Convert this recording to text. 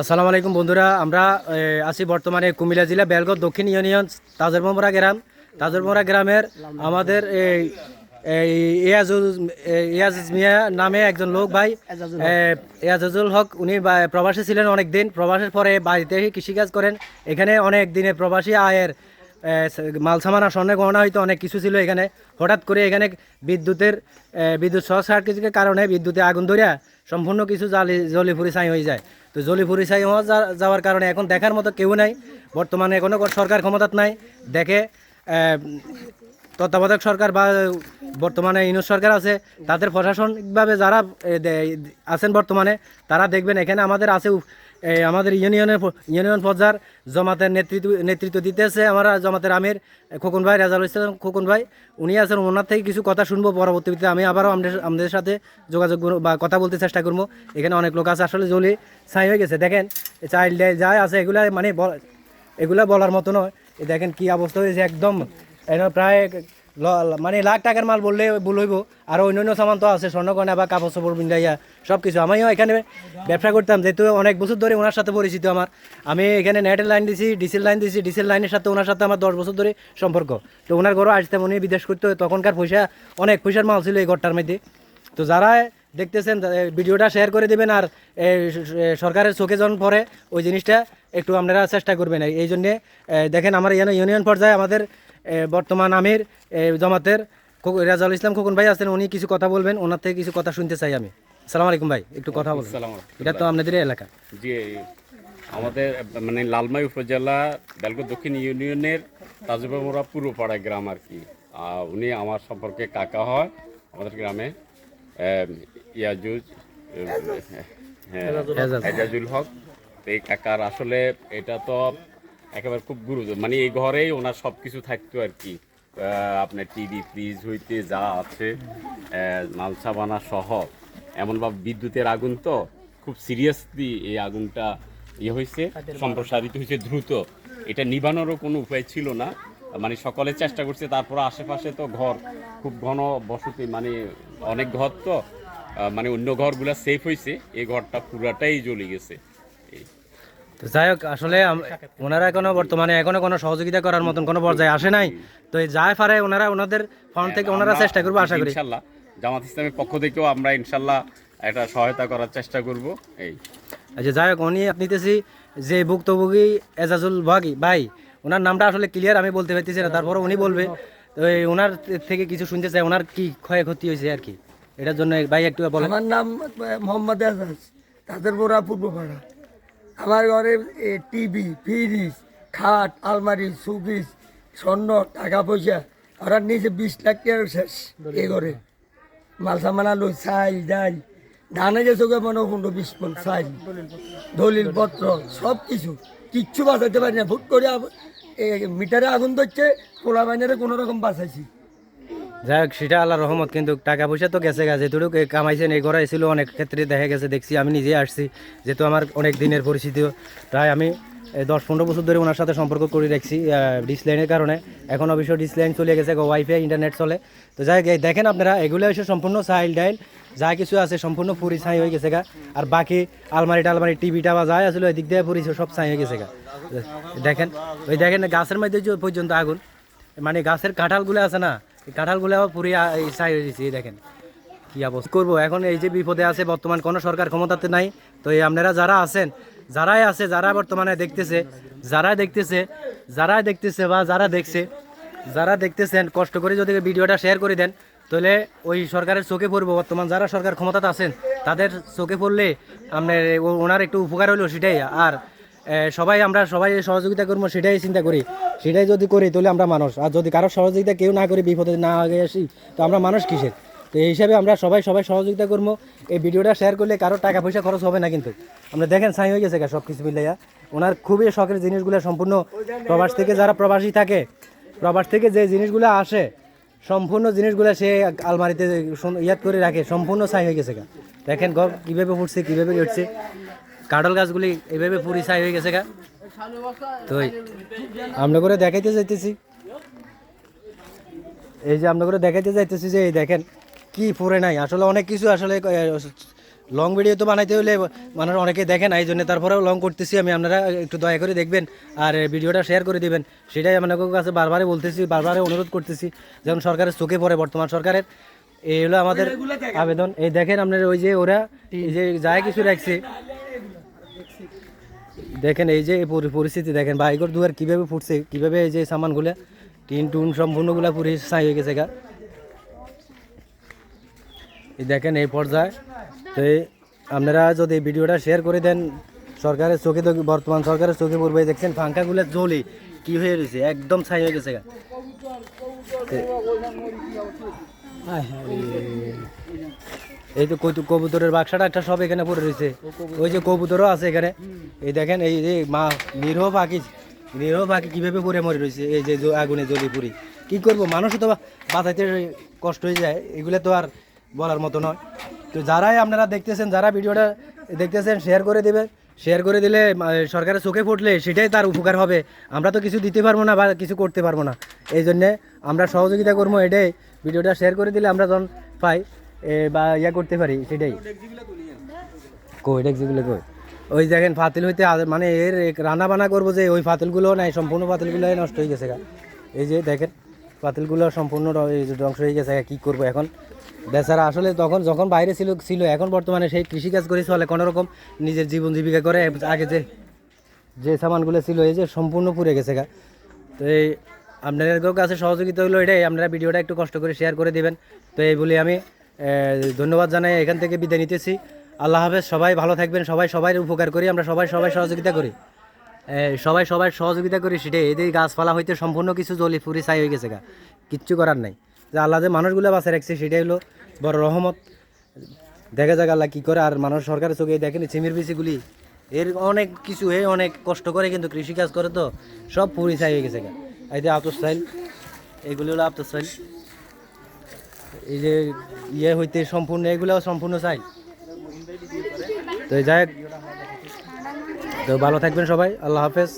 আসসালামু আলাইকুম বন্ধুরা, আমরা আছি বর্তমানে কুমিল্লা জেলা বেলগড় দক্ষিণ ইউনিয়ন তাজরমোড়া গ্রামের আমাদের এই ইয়াজ মিয়া নামে একজন লোক ভাই, এজাজুল হক। উনি প্রবাসী ছিলেন অনেক দিন। প্রবাসের পরে বাড়িতে এসে কৃষিকাজ করেন। এখানে অনেক দিনের প্রবাসী আয়ের মাল সামানা স্বর্ণে গহনা হয়তো অনেক কিছু ছিল এখানে। হঠাৎ করে এখানে বিদ্যুৎ শর্ট সার্কিটের কারণে বিদ্যুতে আগুন ধরিয়া সম্পূর্ণ কিছু জলি পুরি ছাই হয়ে যায়। তো জলি পুরি ছাই হওয়া যাওয়ার কারণে এখন দেখার মতো কেউ নাই। বর্তমানে কোনো সরকার ক্ষমতাত নাই দেখে। তত্ত্বাবধায়ক সরকার বা বর্তমানে ইউনিট সরকার আছে, তাদের প্রশাসনিকভাবে যারা আছেন বর্তমানে, তারা দেখবেন এখানে আমাদের আছে আমাদের ইউনিয়ন পর্যায়ের জমাতের নেতৃত্ব দিতেছে আমরা জমাতের আমির খোকন ভাই, রেজাউল ইসলাম খোকন ভাই। উনি আছেন, ওনার থেকে কিছু কথা শুনবো। পরবর্তীতে আমি আবারও আমাদের সাথে যোগাযোগ বা কথা বলতে চেষ্টা করবো। এখানে অনেক লোক আছে, আসলে জলি ছাই হয়ে গেছে। দেখেন চাইল্ড যাই আছে এগুলা মানে এগুলা বলার মতো নয়। দেখেন কি অবস্থা হয়েছে, একদম প্রায় মানে লাখ টাকার মাল বললে ভুল হইব। আর অন্যান্য সামান তো আছে, স্বর্ণগয়না বা কাপড় চোপড় বিন্দাইয়া সব কিছু। আমিও এখানে ব্যবসা করতাম, যেহেতু অনেক বছর ধরে ওনার সাথে পরিচিত আমার। আমি এখানে নেটের লাইন দিছি, ডিসেল লাইন দিছি। ডিসেল লাইনের সাথে ওনার সাথে আমার 10 বছর ধরে সম্পর্ক। তো ওনার ঘরও আসতাম, উনি বিদেশ করতে। তখনকার অনেক পয়সার মাল ছিল এই ঘরটার মধ্যে। তো যারা দেখতেছেন ভিডিওটা শেয়ার করে দেবেন। আর সরকারের চোখে যখন পড়ে ওই জিনিসটা একটু আপনারা চেষ্টা করবেন। এই জন্যে দেখেন আমার ইউনিয়ন পর্যায়ে আমাদের বর্তমান আমির জমাতের রেজাউল ইসলাম খোকন ভাই আছেন। উনি কিছু কথা বলবেন, ওনার থেকে কিছু কথা শুনতে চাই আমি। আসসালামু আলাইকুম ভাই, একটু কথা বলুন। এটা তো আপনাদের এলাকা। জি, আমাদের মানে লালমাই উপজেলা বেলগড় দক্ষিণ ইউনিয়নের তাজুবামোড়া পুরোপাড়া গ্রাম আর কি। উনি আমার সম্পর্কে কাকা হয় আমাদের গ্রামে। এজাজুল হক। এই কাকার আসলে এটা তো একেবারে খুব গুরুত্ব, মানে এই ঘরেই ওনার সব কিছু থাকতো আর কি। আপনার টিভি ফ্রিজ হইতে যা আছে, মালসা বানা সহ, এমনভাবে বিদ্যুতের আগুন তো খুব সিরিয়াসলি এই আগুনটা হয়েছে, সম্প্রসারিত হয়েছে দ্রুত। এটা নিবানোরও কোনো উপায় ছিল না, মানে সকলে চেষ্টা করছে। তারপর আশেপাশে তো ঘর খুব ঘন বসতি, মানে অনেক ঘর তো, মানে অন্য ঘরগুলো সেফ হয়েছে, এই ঘরটা পুরাটাই জ্বলে গেছে। তো যাই হোক, আসলে ওনারা বর্তমানে কোনো সহযোগিতা করার মতন কোনো পর্যায়ে আসে নাই। তো যাই পারে ওনাদের ফান্ড থেকে ওনারা চেষ্টা করবো, আশা করি। ইনশাল্লাহ জামাত ইসলামের পক্ষ থেকেও আমরা ইনশাল্লাহ একটা সহায়তা করার চেষ্টা করব। এই আচ্ছা, যাই হোক, উনি নিতেছি যে ভুক্তভোগী এজাজুল ভাই, ওনার নামটা আসলে ক্লিয়ার আমি বলতে পারতেছি না, তারপরে উনি বলবে। তো ওনার থেকে কিছু শুনতে চাই, ওনার কি ক্ষয়ক্ষতি হয়েছে আর কি, এটার জন্য ভাই একটু বলেন। আমার নাম মোহাম্মদ এজাজ, তাদের বোরা পূর্বপাড়া। আমার ঘরে টিভি, ফ্রিজ, খাট, আলমারি, সুপিস, স্বর্ণ, টাকা পয়সা, ওরা নিচে 20 লাখ টাকার শেষ। এ ঘরে মাল সামান, আলু, চাল, ডাল, ধানে গেছে মনে 15-20 মণ চাল, দলিল পত্র সব কিছু, কিচ্ছু বাঁচাতে পারি না। ভুট করে মিটারে আগুন ধরছে, পোলা বাইনারে কোনো রকম বাঁচাইছি। যাই হোক, সেটা আল্লাহর রহমত। কিন্তু টাকা পয়সা তো গেছে যেটুকু কামাইছেন এই ঘরে ছিল অনেক ক্ষেত্রে দেখা গেছে, দেখছি আমি নিজে আসছি, যেহেতু আমার অনেক দিনের পরিচিতি। প্রায় আমি 10-15 বছর ধরে ওনার সাথে সম্পর্ক করে রাখছি ডিস লাইনের কারণে। এখন অবশ্য ডিস লাইন চলে গেছে, ওয়াইফাই ইন্টারনেট চলে। তো যাই দেখেন আপনারা, এগুলো এসে সম্পূর্ণ চাইল ডাইল যা কিছু আছে সম্পূর্ণ পুরি ছাই হয়ে গেছে গা। আর বাকি আলমারি টালমারি টিভিটা বা যাই আসলে ওই দিক দিয়ে পুরি সব ছাই হয়ে গেছে গা। দেখেন দেখেন গাছের মধ্যে পর্যন্ত আগুন, মানে গাছের কাঁঠালগুলো আছে না, কাঁঠালগুলো পুরি ছাই হয়ে গেছে। দেখেন কি অবস্থা করবো এখন। এই যে বিপদে আছে বর্তমান, কোনো সরকার ক্ষমতাতে নাই। তো এই আপনারা যারা আছেন, যারা বর্তমানে দেখতেছে, বা যারা দেখতেছেন, কষ্ট করে যদি ভিডিওটা শেয়ার করে দেন, তাহলে ওই সরকারের চোখে পড়বো। বর্তমান যারা সরকার ক্ষমতাতে আছেন তাদের চোখে পড়লে আপনার ওনার একটু উপকার হইলো সেটাই। আর আমরা সবাই সহযোগিতা করবো সেটাই চিন্তা করি। সেটাই যদি করি তাহলে আমরা মানুষ। আর যদি কারো সহযোগিতা কেউ না করি, বিপদে না আগে আসি, তো আমরা মানুষ কিসের? তো এই হিসাবে আমরা সবাই সহযোগিতা করবো। এই ভিডিওটা শেয়ার করলে কারো টাকা পয়সা খরচ হবে না। কিন্তু আমরা দেখেন ছাই হয়ে গেছে সব কিছু মিলাইয়া। ওনার খুবই শখের জিনিসগুলো সম্পূর্ণ প্রবাস থেকে, যারা প্রবাসী থাকে, প্রবাস থেকে যে জিনিসগুলো আসে সম্পূর্ণ জিনিসগুলো সে আলমারিতে ইয়াদ করে রাখে, সম্পূর্ণ ছাই হয়ে গেছে গা। দেখেন ঘর কীভাবে ফুটছে, কীভাবে উঠছে, কাঁঠাল গাছগুলি এইভাবে পুরি ছাই হয়ে গেছে গা। তো আমরা করে দেখাইতে যাইতেছি, এই যে আমরা করে দেখাইতে যাইতেছি যে এই দেখেন কি পুরে নাই। আসলে অনেক কিছু আসলে লং ভিডিও তো বানাইতে হলে মানুষ অনেকে দেখে না, এই জন্য তারপরেও লং করতেছি আমি, আপনারা একটু দয়া করে দেখবেন আর ভিডিওটা শেয়ার করে দিবেন, সেটাই আপনাদের কাছে বারবারই বলতেছি, বারবারই অনুরোধ করতেছি, যেমন সরকারের চোখে পড়ে বর্তমান সরকারের। এই হলো আমাদের আবেদন। এই দেখেন আপনার ওই যে ওরা এই যে যায় কিছু রাখছে, দেখেন এই যে পরিস্থিতি দেখেন, বাইকর দুয়ার কীভাবে ফুটছে, কীভাবে এই যে সামানগুলো টিন টুন সম্পূর্ণগুলো পুরো ছাই হয়ে গেছে গা। এই দেখেন এই পর্যায়ে। তো আপনারা যদি ভিডিওটা শেয়ার করে দেন, সরকারের চোখে তো বর্তমান সরকারের চোখে পড়বে। দেখছেন পাঙ্খাগুলো জ্বলে কি হয়ে রয়েছে, একদম ছাই হয়ে গেছে গা। এই তো কবুতরের বাক্সাটা একটা সব এখানে পড়ে রয়েছে, ওই যে কবুতরও আছে এখানে। এই দেখেন এই যে নিরীহ পাখি কিভাবে পড়ে মরে রয়েছে, এই যে আগুনে জ্বলি পুরি। কি করব, মানুষও তো বাঁচাইতে কষ্ট হয়ে যায়, এগুলো তো আর বলার মতো নয়। তো যারাই আপনারা দেখতেছেন, যারা ভিডিওটা দেখতেছেন, শেয়ার করে দেবেন। শেয়ার করে দিলে সরকারের চোখে পড়লে সেটাই তার উপকার হবে। আমরা তো কিছু দিতে পারবো না বা কিছু করতে পারবো না, এই জন্যে আমরা সহযোগিতা করবো। এটাই ভিডিওটা শেয়ার করে দিলে আমরা যখন পাই বা ইয়া করতে পারি, সেটাই। কই ডেকজিগুলো কই? ওই দেখেন ফাতিল হইতে মানে এর রান্না বান্না করবো যে ওই ফাতিলগুলো নাই, সম্পূর্ণ ফাতিলগুলোই নষ্ট হয়ে গেছে গা। এই যে দেখেন পাতিলগুলো সম্পূর্ণ ধ্বংস হয়ে গেছে। কি করব এখন বেচারা? আসলে তখন যখন বাইরে ছিল এখন বর্তমানে সেই কৃষিকাজ করে চলে কোনোরকম নিজের জীবন জীবিকা করে। আগে যে সামানগুলো ছিল এই যে সম্পূর্ণ পুড়ে গেছে গা। তো এই আপনাদের কাছে সহযোগিতা হলো এটাই, আপনারা ভিডিওটা একটু কষ্ট করে শেয়ার করে দিবেন। তো এই বলে আমি ধন্যবাদ জানাই, এখান থেকে বিদায় নিতেছি। আল্লাহ হাফেজ। সবাই ভালো থাকবেন, সবাই উপকার করি আমরা, সবাই সহযোগিতা করি, সবাই সহযোগিতা করি। সেটাই এদের গাছপালা হইতে সম্পূর্ণ কিছু জলি ফুরি ছাই হয়ে গেছে গা, কিচ্ছু করার নাই। যে আল্লাহ যে মানুষগুলো বাঁচা রাখছে সেটাই হলো বড় রহমত। দেখা যাক আল্লাহ কী করে। আর মানুষ সরকারের চোখে দেখেন চিমির বিচিগুলি, এর অনেক কিছু অনেক কষ্ট করে কিন্তু কৃষিকাজ করে, তো সব পুরি ছাই হয়ে গেছে গা। এই যে আতসাইল, এগুলি হলো আতসাইল, এই যে ইয়ে হইতে সম্পূর্ণ এগুলোও সম্পূর্ণ চাই। তো যাই হোক, তো ভালো থাকবেন সবাই, আল্লাহ হাফেজ।